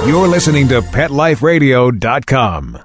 You're listening to PetLifeRadio.com.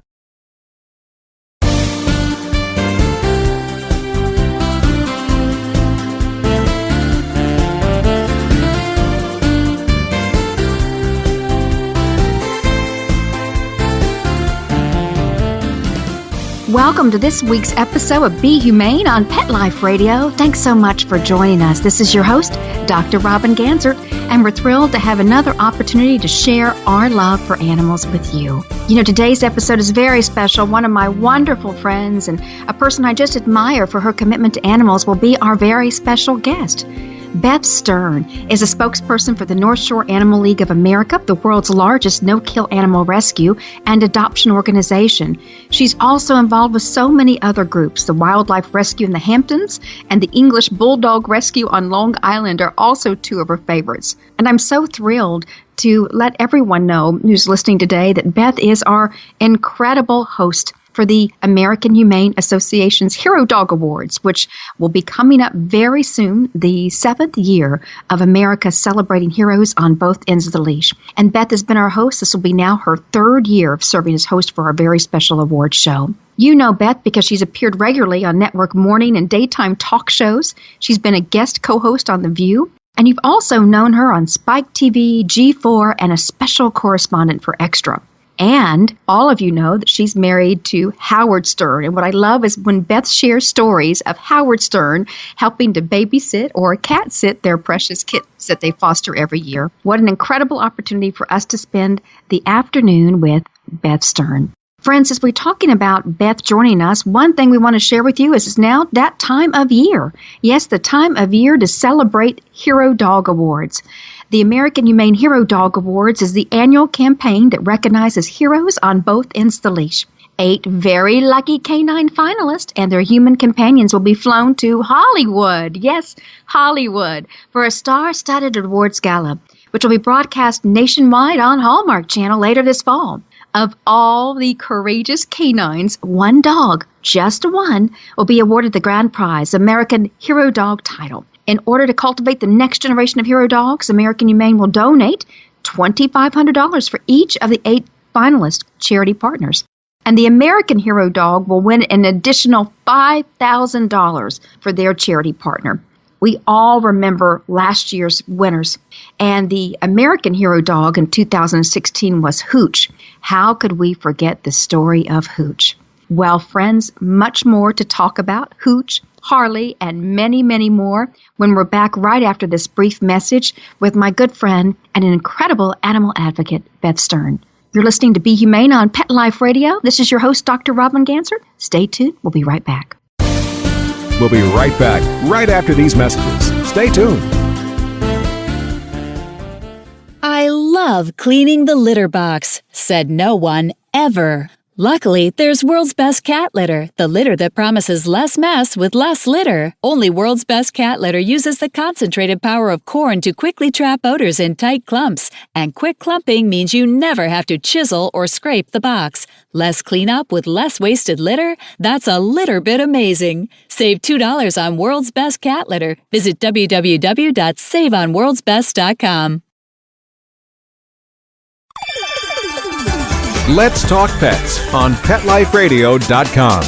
Welcome to this week's episode of Be Humane on Pet Life Radio. Thanks so much for joining us. This is your host, Dr. Robin Gansert, and we're thrilled to have another opportunity to share our love for animals with you. You know, today's episode is very special. One of my wonderful friends and a person I just admire for her commitment to animals will be our very special guest. Beth Stern is a spokesperson for the North Shore Animal League of America, the world's largest no-kill animal rescue and adoption organization. She's also involved with so many other groups. The Wildlife Rescue in the Hamptons and the English Bulldog Rescue on Long Island are also two of her favorites. And I'm so thrilled to let everyone know who's listening today that Beth is our incredible host for the American Humane Association's Hero Dog Awards, which will be coming up very soon, the 7th year of America celebrating heroes on both ends of the leash. And Beth has been our host. This will be now her 3rd year of serving as host for our very special awards show. You know Beth because she's appeared regularly on network morning and daytime talk shows. She's been a guest co-host on The View. And you've also known her on Spike TV, G4, and a special correspondent for Extra. And all of you know that she's married to Howard Stern. And what I love is when Beth shares stories of Howard Stern helping to babysit or cat sit their precious kittens that they foster every year. What an incredible opportunity for us to spend the afternoon with Beth Stern. Friends, as we're talking about Beth joining us, one thing we want to share with you is it's now that time of year. Yes, the time of year to celebrate Hero Dog Awards. The American Humane Hero Dog Awards is the annual campaign that recognizes heroes on both ends of the leash. 8 very lucky canine finalists and their human companions will be flown to Hollywood, yes, Hollywood, for a star-studded awards gala, which will be broadcast nationwide on Hallmark Channel later this fall. Of all the courageous canines, one dog, just one, will be awarded the grand prize, American Hero Dog title. In order to cultivate the next generation of hero dogs, American Humane will donate $2,500 for each of the 8 finalist charity partners. And the American Hero Dog will win an additional $5,000 for their charity partner. We all remember last year's winners. And the American Hero Dog in 2016 was Hooch. How could we forget the story of Hooch? Well, friends, much more to talk about Hooch, Harley, and many, many more when we're back right after this brief message with my good friend and an incredible animal advocate, Beth Stern. You're listening to Be Humane on Pet Life Radio. This is your host, Dr. Robin Gansert. Stay tuned. We'll be right back. We'll be right back, right after these messages. Stay tuned. I love cleaning the litter box, said no one ever. Luckily, there's World's Best Cat Litter, the litter that promises less mess with less litter. Only World's Best Cat Litter uses the concentrated power of corn to quickly trap odors in tight clumps. And quick clumping means you never have to chisel or scrape the box. Less cleanup with less wasted litter? That's a litter bit amazing. Save $2 on World's Best Cat Litter. Visit www.saveonworldsbest.com. Let's Talk Pets on PetLifeRadio.com.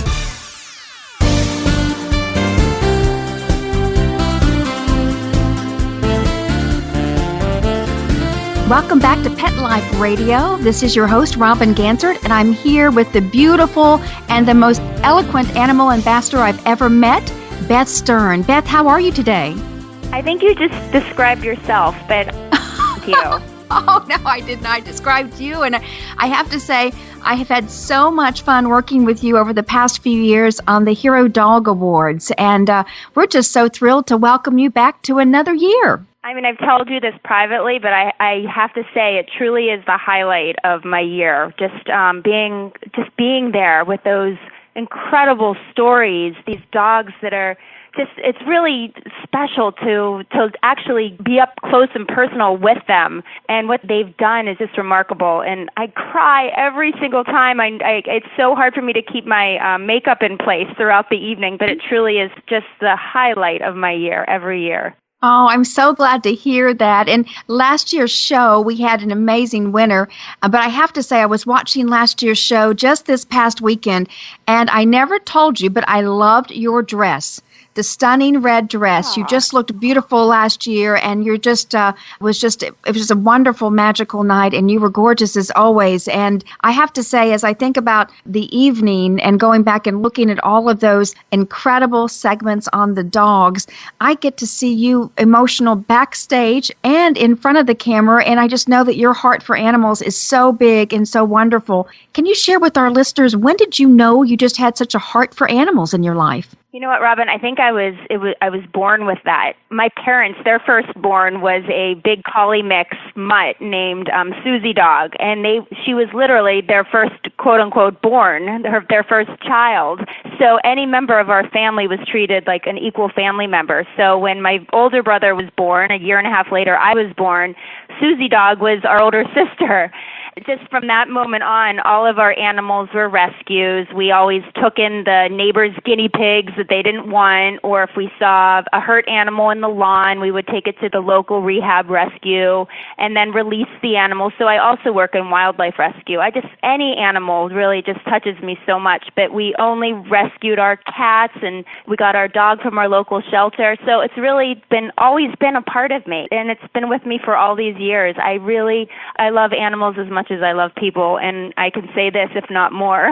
Welcome back to Pet Life Radio. This is your host, Robin Gansert, and I'm here with the beautiful and the most eloquent animal ambassador I've ever met, Beth Stern. Beth, how are you today? I think you just described yourself, but thank you. Oh, no, I did not. I described you, and I have to say, I have had so much fun working with you over the past few years on the Hero Dog Awards, and we're just so thrilled to welcome you back to another year. I mean, I've told you this privately, but I have to say it truly is the highlight of my year, just being there with those incredible stories, these dogs that are it's really special to actually be up close and personal with them, and what they've done is just remarkable. And I cry every single time. It's so hard for me to keep my makeup in place throughout the evening, but it truly is just the highlight of my year every year. Oh, I'm so glad to hear that. And last year's show, we had an amazing winner. But I have to say, I was watching last year's show just this past weekend, and I never told you, but I loved your dress. The stunning red dress. You Aw. just looked beautiful last year, and you're just it was just a wonderful, magical night, and you were gorgeous as always. And I have to say, as I think about the evening and going back and looking at all of those incredible segments on the dogs, I get to see you emotional backstage and in front of the camera, and I just know that your heart for animals is so big and so wonderful. Can you share with our listeners, when did you know you just had such a heart for animals in your life? You know what, Robin? I think I was born with that. My parents, their firstborn was a big collie mix mutt named Susie Dog, and she was literally their first quote unquote born, their first child. So any member of our family was treated like an equal family member. So when my older brother was born, a year and a half later, I was born. Susie Dog was our older sister. Just from that moment on, all of our animals were rescues. We always took in the neighbors' guinea pigs that they didn't want, or if we saw a hurt animal in the lawn, we would take it to the local rehab rescue and then release the animal. So I also work in wildlife rescue. Any animal really just touches me so much, but we only rescued our cats, and we got our dog from our local shelter. So it's really always been a part of me, and it's been with me for all these years. I love animals as much as I love people, and I can say this, if not more.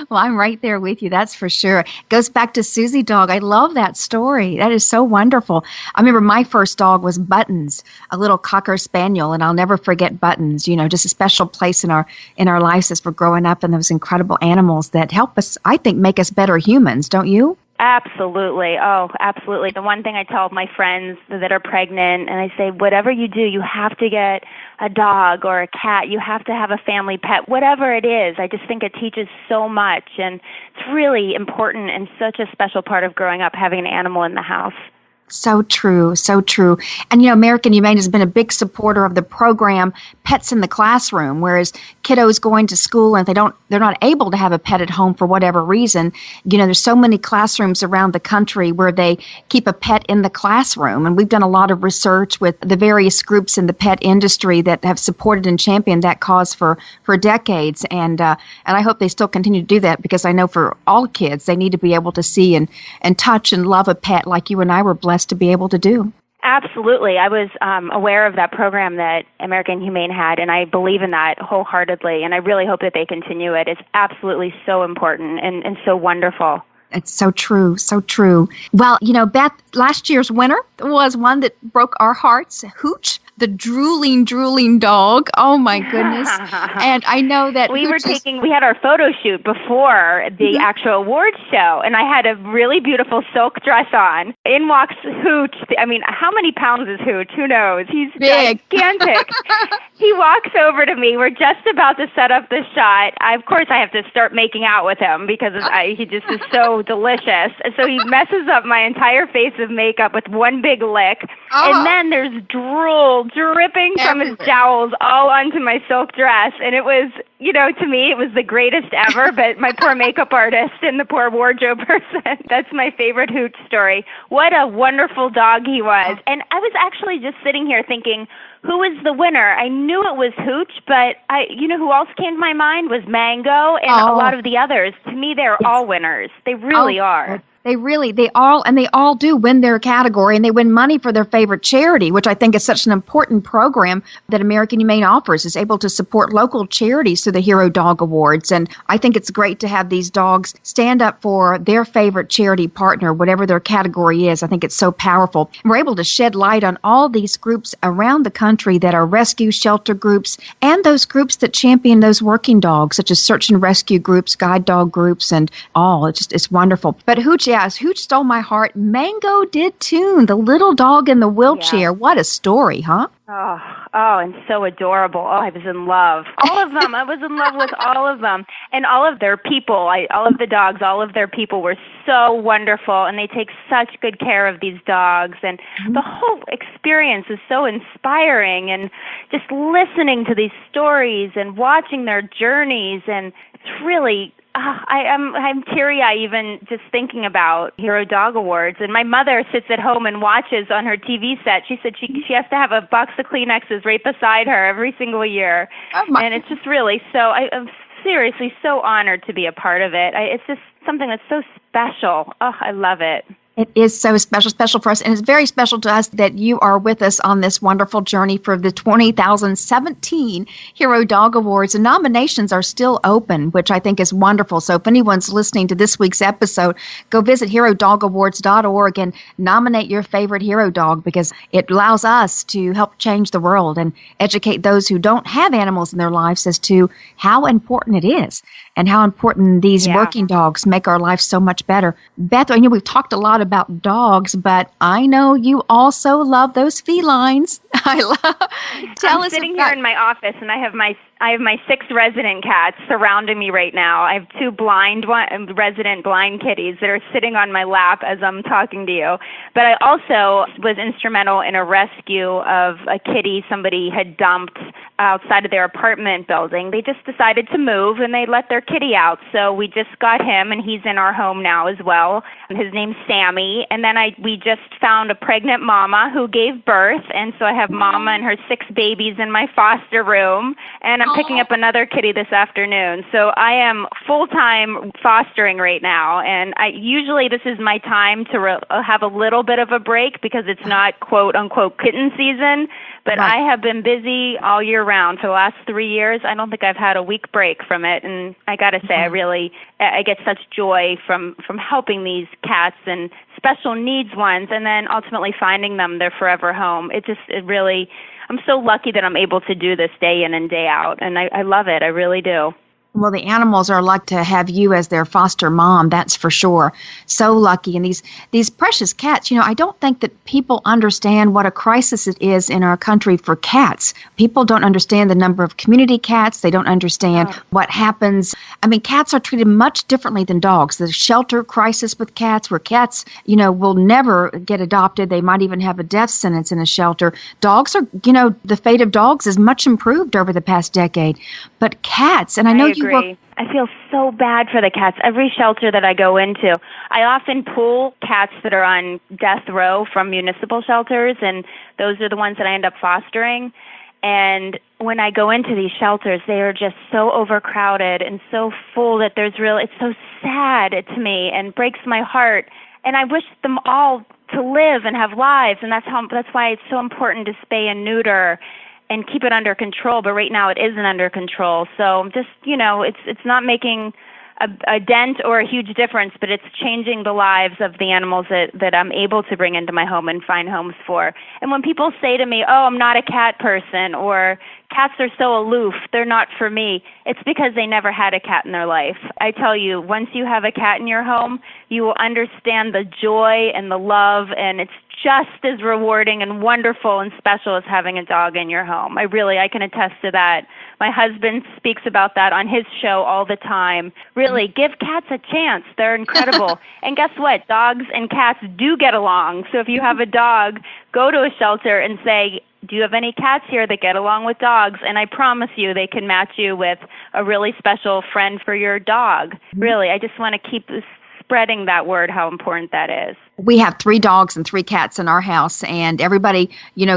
Well, I'm right there with you, that's for sure. Goes back to Susie Dog. I love that story. That is so wonderful. I remember my first dog was Buttons, a little Cocker Spaniel, and I'll never forget Buttons. You know, just a special place in our lives as we're growing up, and those incredible animals that help us, I think, make us better humans, don't you? Absolutely. Oh, absolutely. The one thing I tell my friends that are pregnant, and I say, whatever you do, you have to get a dog or a cat. You have to have a family pet, whatever it is. I just think it teaches so much, and it's really important and such a special part of growing up, having an animal in the house. So true, so true. And, you know, American Humane has been a big supporter of the program Pets in the Classroom, whereas kiddos going to school and they're not able to have a pet at home for whatever reason. You know, there's so many classrooms around the country where they keep a pet in the classroom. And we've done a lot of research with the various groups in the pet industry that have supported and championed that cause for decades. And I hope they still continue to do that, because I know for all kids, they need to be able to see and touch and love a pet like you and I were blessed to be able to do. Absolutely. I was aware of that program that American Humane had, and I believe in that wholeheartedly, and I really hope that they continue it. It's absolutely so important and so wonderful. It's so true, so true. Well, you know, Beth, last year's winner was one that broke our hearts, Hooch, the drooling dog. Oh, my goodness. And I know that we had our photo shoot before the actual awards show, and I had a really beautiful silk dress on. In walks Hooch. I mean, how many pounds is Hooch? Who knows? He's big. Gigantic. He walks over to me. We're just about to set up the shot. Of course, I have to start making out with him because he just is so delicious. So he messes up my entire face of makeup with one big lick. And then there's drool dripping from his jowls all onto my silk dress. And it was, you know, to me, it was the greatest ever. But my poor makeup artist and the poor wardrobe person, that's my favorite Hooch story. What a wonderful dog he was. And I was actually just sitting here thinking, who was the winner? I knew it was Hooch, but you know who else came to my mind was Mango and a lot of the others. To me, they're all winners. They really are. They all do win their category, and they win money for their favorite charity, which I think is such an important program that American Humane offers, is able to support local charities through the Hero Dog Awards. And I think it's great to have these dogs stand up for their favorite charity partner, whatever their category is. I think it's so powerful. And we're able to shed light on all these groups around the country that are rescue shelter groups and those groups that champion those working dogs, such as search and rescue groups, guide dog groups, and all. It's wonderful. But Hooch, yes, Hooch stole my heart. Mango did too. The little dog in the wheelchair. Yeah. What a story, huh? Oh, and so adorable. Oh, I was in love. All of them. I was in love with all of them. And all of their people, all of the dogs, all of their people were so wonderful. And they take such good care of these dogs. And the whole experience is so inspiring. And just listening to these stories and watching their journeys. And it's really I'm teary-eyed even just thinking about Hero Dog Awards. And my mother sits at home and watches on her TV set. She said she has to have a box of Kleenexes right beside her every single year. And it's just really I'm seriously so honored to be a part of it. It's just something that's so special. Oh, I love it. It is so special for us, and it's very special to us that you are with us on this wonderful journey for the 2017 Hero Dog Awards. And nominations are still open, which I think is wonderful. So if anyone's listening to this week's episode, go visit herodogawards.org and nominate your favorite hero dog, because it allows us to help change the world and educate those who don't have animals in their lives as to how important it is and how important these working dogs make our life so much better. Beth, I know we've talked a lot about dogs, but I know you also love those felines. I'm sitting here in my office, and I have my 6 resident cats surrounding me right now. I have 2 resident blind kitties that are sitting on my lap as I'm talking to you. But I also was instrumental in a rescue of a kitty somebody had dumped outside of their apartment building. They just decided to move, and they let their kitty out. So we just got him, and he's in our home now as well. His name's Sammy. And then we just found a pregnant mama who gave birth, and so I have Mama and her 6 babies in my foster room, and I'm picking up another kitty this afternoon. So I am full-time fostering right now, and usually this is my time to have a little bit of a break because it's not quote-unquote kitten season, but I have been busy all year round for the last 3 years. I don't think I've had a week break from it, and I got to say, I get such joy from helping these cats and special needs ones, and then ultimately finding them their forever home. I'm so lucky that I'm able to do this day in and day out, and I love it. I really do. Well, the animals are lucky to have you as their foster mom, that's for sure. So lucky. And these precious cats, I don't think that people understand what a crisis it is in our country for cats. People don't understand the number of community cats. They don't understand what happens. I mean, cats are treated much differently than dogs. There's shelter crisis with cats where cats, will never get adopted. They might even have a death sentence in a shelter. Dogs are, the fate of dogs is much improved over the past decade. But cats, and I know you work. I feel so bad for the cats. Every shelter that I go into, I often pull cats that are on death row from municipal shelters, and those are the ones that I end up fostering. And when I go into these shelters, they are just so overcrowded and so full that it's so sad to me and breaks my heart. And I wish them all to live and have lives, and that's why it's so important to spay and neuter and keep it under control, but right now it isn't under control. So just, it's not making a dent or a huge difference, but it's changing the lives of the animals that I'm able to bring into my home and find homes for. And when people say to me, oh, I'm not a cat person, or cats are so aloof, they're not for me, it's because they never had a cat in their life. I tell you, once you have a cat in your home, you will understand the joy and the love, and it's just as rewarding and wonderful and special as having a dog in your home. I can attest to that. My husband speaks about that on his show all the time. Really, give cats a chance. They're incredible. And guess what? Dogs and cats do get along. So if you have a dog, go to a shelter and say, do you have any cats here that get along with dogs? And I promise you they can match you with a really special friend for your dog. Really, I just want to keep spreading that word, how important that is. We have 3 dogs and 3 cats in our house, and everybody,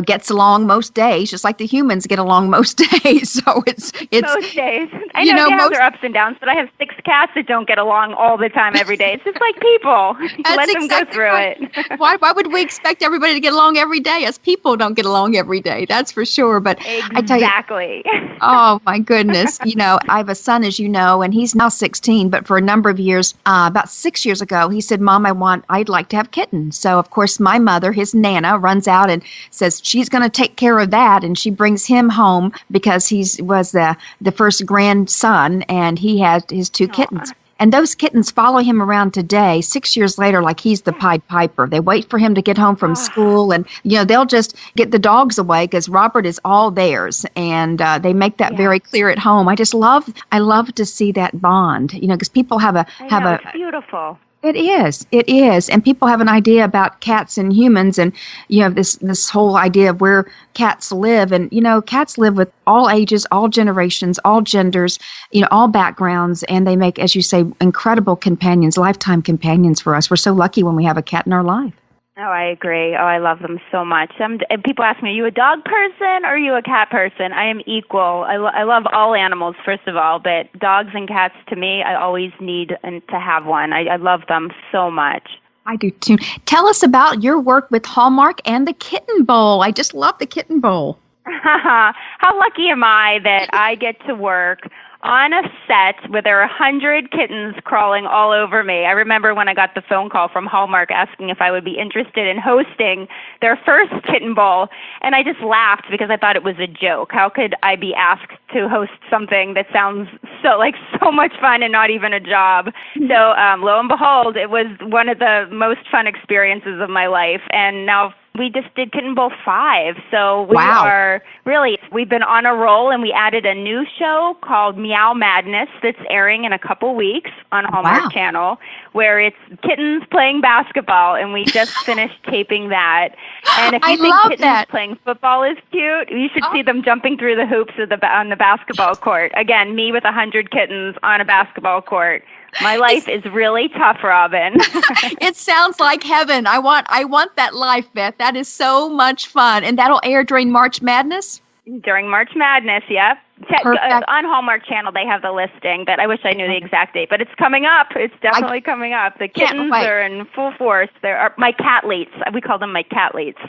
gets along most days, just like the humans get along most days. So it's most days. I know they have their ups and downs, but I have 6 cats that don't get along all the time every day. It's just like people. Let them go through it. Why would we expect everybody to get along every day? Us people don't get along every day, that's for sure. But exactly. I tell you, oh my goodness, I have a son, as you know, and he's now 16. But for a number of years, about 6 years ago, he said, "Mom, I'd like to have kittens." So of course my mother, his Nana, runs out and says she's going to take care of that, and she brings him home because he was the first grandson, and he had his 2 kittens. And those kittens follow him around today, 6 years later, like he's the Pied Piper. They wait for him to get home from school, and they'll just get the dogs away because Robert is all theirs, and they make that very clear at home. I love to see that bond, because people have it's beautiful. It is. It is. And people have an idea about cats and humans, and you have this whole idea of where cats live. And cats live with all ages, all generations, all genders, all backgrounds, and they make, as you say, incredible companions, lifetime companions for us. We're so lucky when we have a cat in our life. Oh, I agree. Oh, I love them so much. And people ask me, are you a dog person or are you a cat person? I am equal. I love all animals, first of all, but dogs and cats, to me, I always need to have one. I love them so much. I do too. Tell us about your work with Hallmark and the Kitten Bowl. I just love the Kitten Bowl. How lucky am I that I get to work on a set where there are 100 kittens crawling all over me. I remember when I got the phone call from Hallmark asking if I would be interested in hosting their first Kitten Bowl, and I just laughed because I thought it was a joke. How could I be asked to host something that sounds so much fun and not even a job? So lo and behold, it was one of the most fun experiences of my life, and now we just did Kitten Bowl 5, so we've been on a roll, and we added a new show called Meow Madness that's airing in a couple weeks on Hallmark Channel, where it's kittens playing basketball, and we just finished taping that. And if you think kittens playing football is cute, you should see them jumping through the hoops on the basketball court. Again, me with 100 kittens on a basketball court. My life is really tough, Robin. It sounds like heaven. I want that life, Beth. That is so much fun. And that'll air during March Madness? During March Madness, yep. On Hallmark Channel, they have the listing, but I wish I knew the exact date. But it's coming up. It's definitely coming up. The kittens are in full force. They're my catleets. We call them my catleets.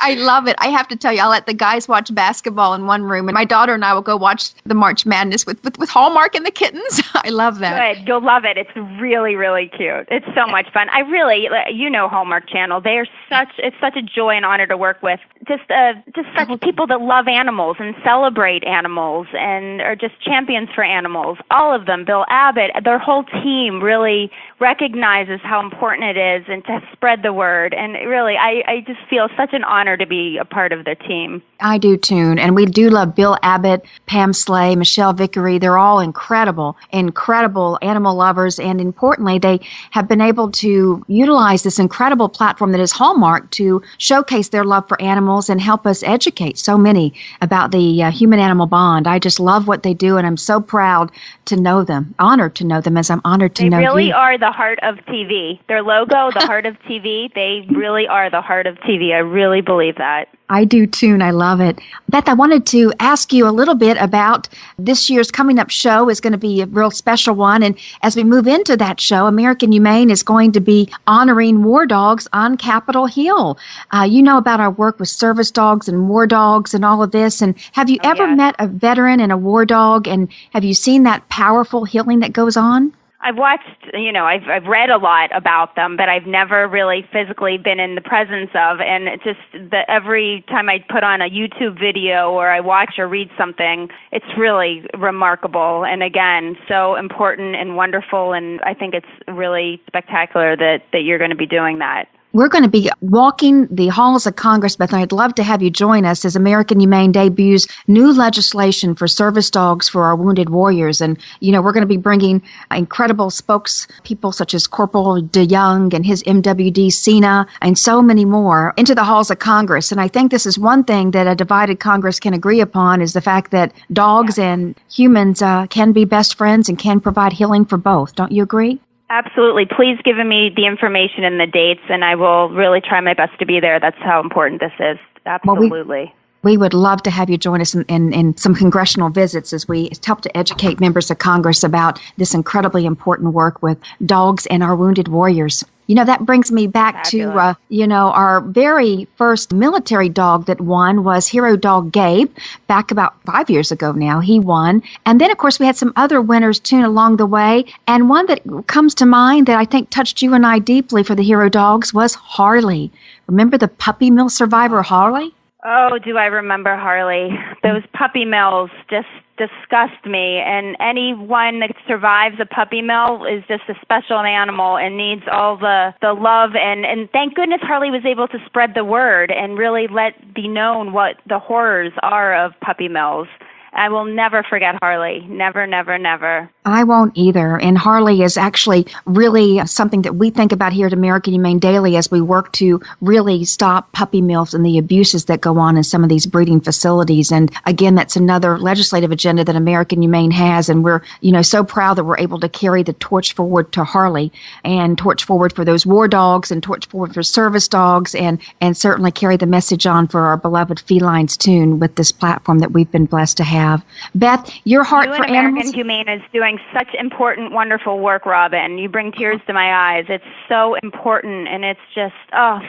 I love it. I have to tell you, I'll let the guys watch basketball in one room, and my daughter and I will go watch the March Madness with Hallmark and the kittens. I love that. Good. You'll love it. It's really, really cute. It's so much fun. I really, Hallmark Channel. It's such a joy and honor to work with. Just such people that love animals and celebrate animals and are just champions for animals. All of them, Bill Abbott, their whole team really recognizes how important it is and to spread the word. And really, I just feel such an honor to be a part of the team. I do too. And we do love Bill Abbott, Pam Slay, Michelle Vickery. They're all incredible animal lovers. And importantly, they have been able to utilize this incredible platform that is Hallmark to showcase their love for animals and help us educate so many about the human-animal bond. I just love what they do, and I'm so proud to know them, honored to know them as I'm honored to know you. They really are the heart of TV. Their logo, the heart of TV, they really are the heart of TV. I really believe that. I do too, and I love it. Beth, I wanted to ask you a little bit about this year's coming up show. Is going to be a real special one, and as we move into that show, American Humane is going to be honoring war dogs on Capitol Hill. You know about our work with service dogs and war dogs and all of this, and have you ever met a veteran and a war dog, and have you seen that powerful healing that goes on? I've watched, I've read a lot about them, but I've never really physically been in the presence of, and it's just that every time I put on a YouTube video or I watch or read something, it's really remarkable and, again, so important and wonderful, and I think it's really spectacular that you're going to be doing that. We're going to be walking the halls of Congress, Beth, and I'd love to have you join us as American Humane debuts new legislation for service dogs for our wounded warriors. And, we're going to be bringing incredible spokespeople such as Corporal DeYoung and his MWD Cena and so many more into the halls of Congress. And I think this is one thing that a divided Congress can agree upon is the fact that dogs and humans can be best friends and can provide healing for both. Don't you agree? Absolutely. Please give me the information and the dates, and I will really try my best to be there. That's how important this is. Absolutely. We would love to have you join us in some congressional visits as we help to educate members of Congress about this incredibly important work with dogs and our wounded warriors. That brings me back to, our very first military dog that won was Hero Dog Gabe, back about 5 years ago now. He won. And then, of course, we had some other winners, too, along the way. And one that comes to mind that I think touched you and I deeply for the Hero Dogs was Harley. Remember the puppy mill survivor, Harley? Oh, do I remember Harley? Those puppy mills just disgust me, and anyone that survives a puppy mill is just a special animal and needs all the love, and thank goodness Harley was able to spread the word and really let be known what the horrors are of puppy mills. I will never forget Harley. Never, never, never. I won't either. And Harley is actually really something that we think about here at American Humane daily as we work to really stop puppy mills and the abuses that go on in some of these breeding facilities. And again, that's another legislative agenda that American Humane has. And we're, so proud that we're able to carry the torch forward to Harley and torch forward for those war dogs and torch forward for service dogs and certainly carry the message on for our beloved felines too with this platform that we've been blessed to have. Beth, your heart for American animals. Humane is doing such important, wonderful work, Robin. You bring tears to my eyes. It's so important, and it's just,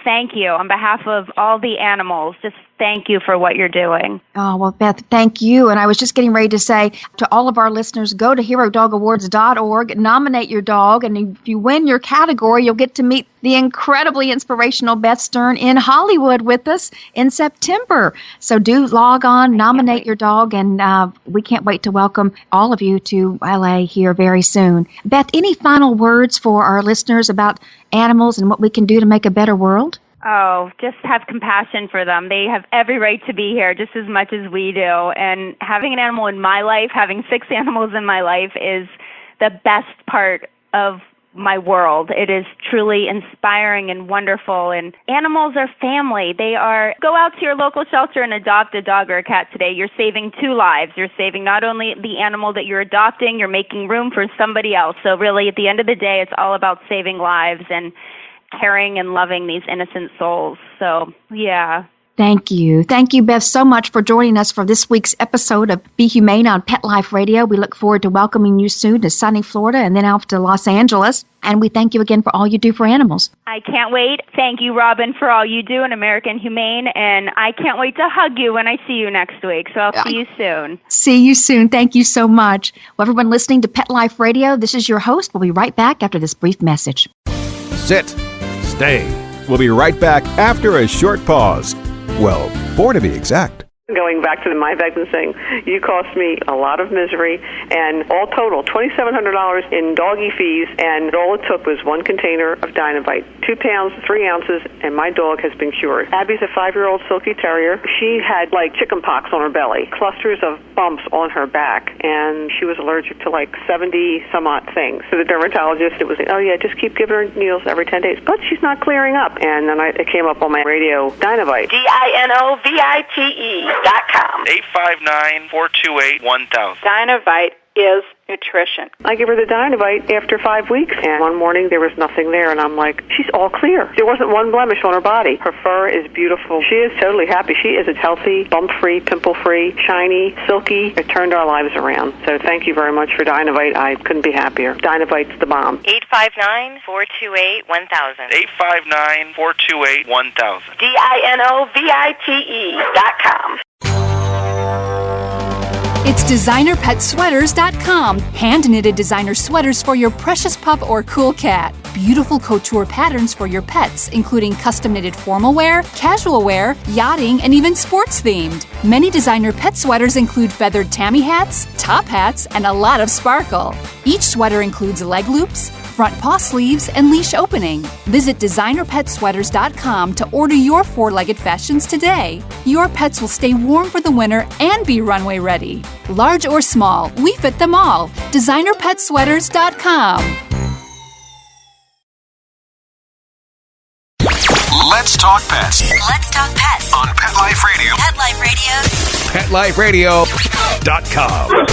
thank you. On behalf of all the animals, just thank you for what you're doing. Oh, well, Beth, thank you. And I was just getting ready to say to all of our listeners, go to herodogawards.org, nominate your dog, and if you win your category, you'll get to meet the incredibly inspirational Beth Stern in Hollywood with us in September. So do log on, nominate your dog, and we can't wait to welcome all of you to LA here very soon. Beth, any final words for our listeners about animals and what we can do to make a better world? Oh, just have compassion for them. They have every right to be here just as much as we do. And having an animal in my life, having 6 animals in my life is the best part of my world. It is truly inspiring and wonderful. And animals are family. Go out to your local shelter and adopt a dog or a cat today. You're saving 2 lives. You're saving not only the animal that you're adopting, you're making room for somebody else. So really, at the end of the day, it's all about saving lives and caring and loving these innocent souls. So, yeah. Thank you. Thank you, Beth, so much for joining us for this week's episode of Be Humane on Pet Life Radio. We look forward to welcoming you soon to sunny Florida and then off to Los Angeles. And we thank you again for all you do for animals. I can't wait. Thank you, Robin, for all you do in American Humane. And I can't wait to hug you when I see you next week. So I'll see you soon. See you soon. Thank you so much. Well, everyone listening to Pet Life Radio, this is your host. We'll be right back after this brief message. Sit. Stay. We'll be right back after a short pause. Well, 4 to be exact. Going back to the My Vectin thing, you cost me a lot of misery, and all total, $2,700 in doggy fees, and all it took was 1 container of Dynavite, 2 pounds, 3 ounces, and my dog has been cured. Abby's a 5-year-old Silky Terrier. She had, chicken pox on her belly, clusters of bumps on her back, and she was allergic to, 70-some-odd things. So the dermatologist, it was, just keep giving her needles every 10 days. But she's not clearing up. And then it came up on my radio, Dynavite. DINOVITE.com. 859-428-1000. Dynavite is nutrition. I give her the Dynavite after 5 weeks, and one morning there was nothing there, and I'm like, she's all clear. There wasn't one blemish on her body. Her fur is beautiful. She is totally happy. She is a healthy, bump-free, pimple-free, shiny, silky. It turned our lives around. So thank you very much for Dynavite. I couldn't be happier. Dynavite's the bomb. 859-428-1000. 859-428-1000. DINOVITE.com. It's DesignerPetSweaters.com. Hand-knitted designer sweaters for your precious pup or cool cat. Beautiful couture patterns for your pets, including custom-knitted formal wear, casual wear, yachting, and even sports-themed. Many designer pet sweaters include feathered tammy hats, top hats, and a lot of sparkle. Each sweater includes leg loops, front paw sleeves, and leash opening. Visit DesignerPetSweaters.com to order your 4-legged fashions today. Your pets will stay warm for the winter and be runway ready. Large or small, we fit them all. DesignerPetSweaters.com. Let's talk pets. Let's talk pets On Pet Life Radio. Pet Life Radio. PetLifeRadio.com.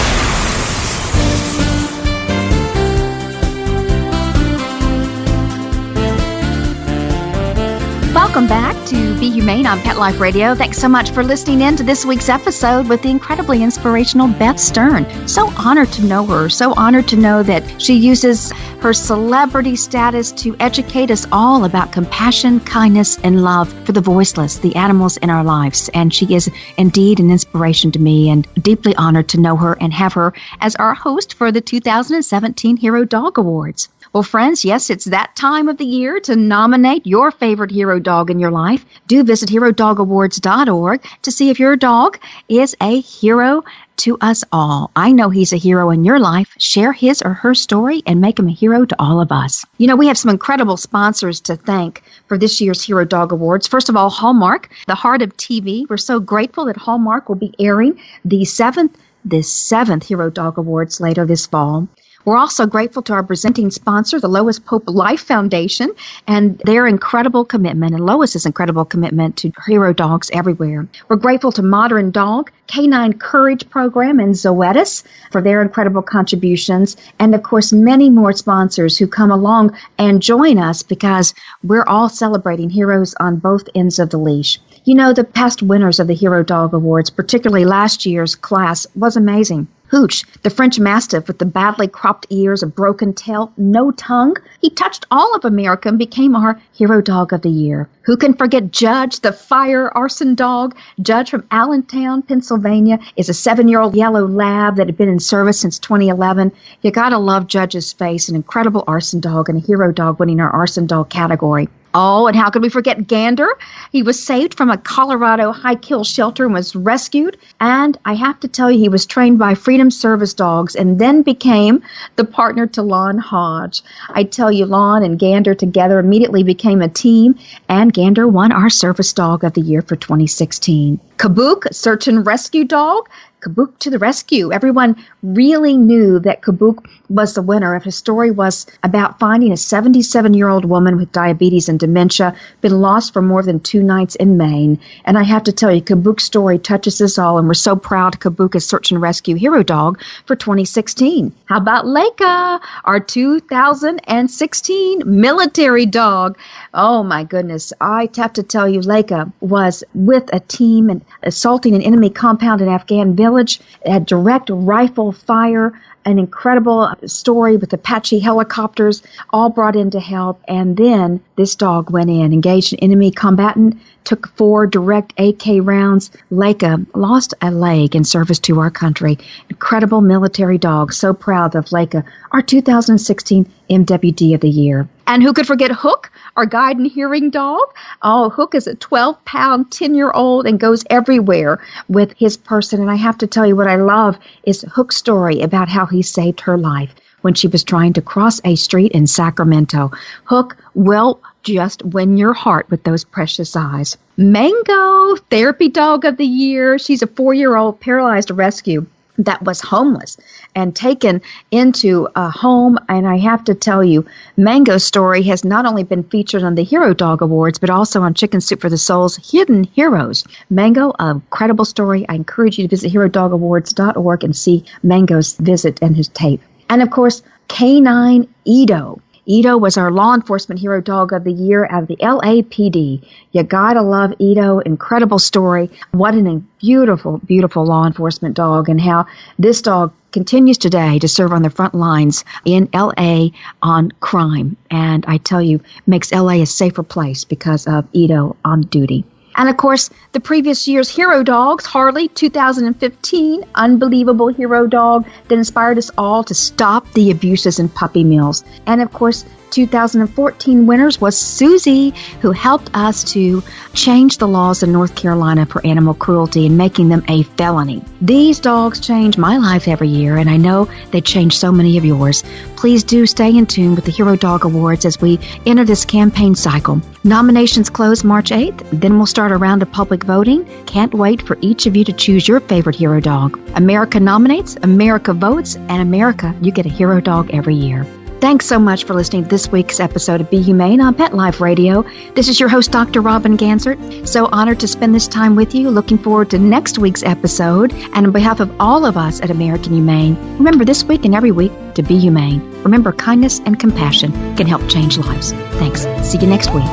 Welcome back to Be Humane on Pet Life Radio. Thanks so much for listening in to this week's episode with the incredibly inspirational Beth Stern. So honored to know her. So honored to know that she uses her celebrity status to educate us all about compassion, kindness, and love for the voiceless, the animals in our lives. And she is indeed an inspiration to me, and deeply honored to know her and have her as our host for the 2017 Hero Dog Awards. Well, friends, yes, it's that time of the year to nominate your favorite hero dog in your life. Do visit herodogawards.org to see if your dog is a hero to us all. I know he's a hero in your life. Share his or her story and make him a hero to all of us. You know, we have some incredible sponsors to thank for this year's Hero Dog Awards. First of all, Hallmark, the heart of TV. We're so grateful that Hallmark will be airing the 7th the 7th Hero Dog Awards later this fall. We're also grateful to our presenting sponsor, the Lois Pope Life Foundation, and their incredible commitment, and Lois's incredible commitment to hero dogs everywhere. We're grateful to Modern Dog, Canine Courage Program, and Zoetis for their incredible contributions, and of course many more sponsors who come along and join us because we're all celebrating heroes on both ends of the leash. You know, the past winners of the Hero Dog Awards, particularly last year's class, was amazing. Hooch, the French Mastiff with the badly cropped ears, a broken tail, no tongue. He touched all of America and became our Hero Dog of the Year. Who can forget Judge, the fire arson dog? Judge from Allentown, Pennsylvania, is a 7-year-old yellow lab that had been in service since 2011. You gotta love Judge's face, an incredible arson dog and a hero dog winning our arson dog category. Oh, and how could we forget Gander? He was saved from a Colorado high-kill shelter and was rescued. And I have to tell you, he was trained by Freedom Service Dogs and then became the partner to Lon Hodge. I tell you, Lon and Gander together immediately became a team, and Gander won our Service Dog of the Year for 2016. Kabook, search and rescue dog. Kabook to the rescue. Everyone really knew that Kabook was the winner. His story was about finding a 77-year-old woman with diabetes and dementia, been lost for more than 2 nights in Maine. And I have to tell you, Kabook's story touches us all, and we're so proud Kabook is Search and Rescue Hero Dog for 2016. How about Leica, our 2016 military dog? Oh, my goodness. I have to tell you, Leica was with a team and assaulting an enemy compound in Afghan village, had direct rifle fire, an incredible story with Apache helicopters, all brought in to help. And then this dog went in, engaged an enemy combatant, took 4 direct AK rounds. Leica lost a leg in service to our country. Incredible military dog. So proud of Leica, our 2016 MWD of the Year. And who could forget Hook, our guide and hearing dog? Oh, Hook is a 12-pound, 10-year-old and goes everywhere with his person. And I have to tell you, what I love is Hook's story about how he saved her life when she was trying to cross a street in Sacramento. Hook will just win your heart with those precious eyes. Mango, Therapy Dog of the Year. She's a 4-year-old paralyzed rescue that was homeless and taken into a home. And I have to tell you, Mango's story has not only been featured on the Hero Dog Awards, but also on Chicken Soup for the Soul's Hidden Heroes. Mango, a credible story. I encourage you to visit HeroDogAwards.org and see Mango's visit and his tape. And of course, Canine Edo. Edo was our Law Enforcement Hero Dog of the Year out of the LAPD. You gotta love Edo. Incredible story. What a beautiful, beautiful law enforcement dog, and how this dog continues today to serve on the front lines in LA on crime. And I tell you, makes LA a safer place because of Edo on duty. And of course, the previous year's hero dogs, Harley, 2015, unbelievable hero dog that inspired us all to stop the abuses in puppy mills. And of course, 2014 winners was Susie, who helped us to change the laws in North Carolina for animal cruelty and making them a felony. These dogs change my life every year, and I know they change so many of yours. Please do stay in tune with the Hero Dog Awards as we enter this campaign cycle. Nominations close March 8th. Then we'll start a round of public voting. Can't wait for each of you to choose your favorite hero dog. America nominates, America votes, and America, you get a hero dog every year. Thanks so much for listening to this week's episode of Be Humane on Pet Life Radio. This is your host, Dr. Robin Gansert. So honored to spend this time with you. Looking forward to next week's episode. And on behalf of all of us at American Humane, remember this week and every week to be humane. Remember, kindness and compassion can help change lives. Thanks. See you next week.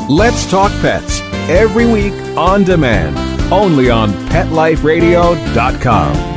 Let's Talk Pets, every week on demand, only on PetLifeRadio.com.